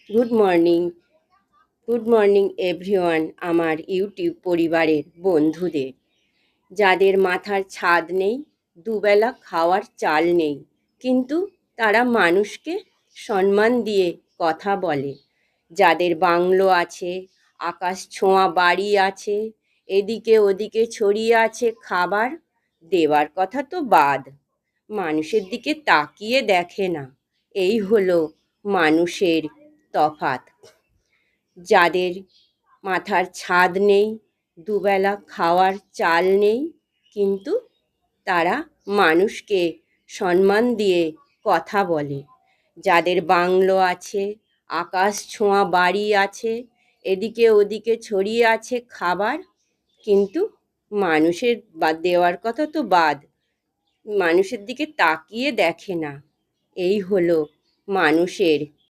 Good morning good morning everyone, আমার YouTube পরিবারের বন্ধুদের। যাদের মাথার ছাদ নেই, দুবেলা খাওয়ার চাল নেই, কিন্তু তারা মানুষকে সম্মান দিয়ে কথা বলে। যাদের বাংলো আছে, আকাশ ছোঁয়া বাড়ি আছে, এদিকে ওদিকে ছড়িয়ে আছে খাবার, দেওয়ার কথা তো বাদ, মানুষের দিকে তাকিয়ে দেখে না। এই হলো মানুষের তফাৎ। যাদের মাথার ছাদ নেই, দুবেলা খাওয়ার চাল নেই, কিন্তু তারা মানুষকে সম্মান দিয়ে কথা বলে। যাদের বাংলো আছে, আকাশ ছোঁয়া বাড়ি আছে, এদিকে ওদিকে ছড়িয়ে আছে খাবার, কিন্তু মানুষের দেওয়ার কথা তো বাদ, মানুষের দিকে তাকিয়ে দেখে না। এই হলো মানুষের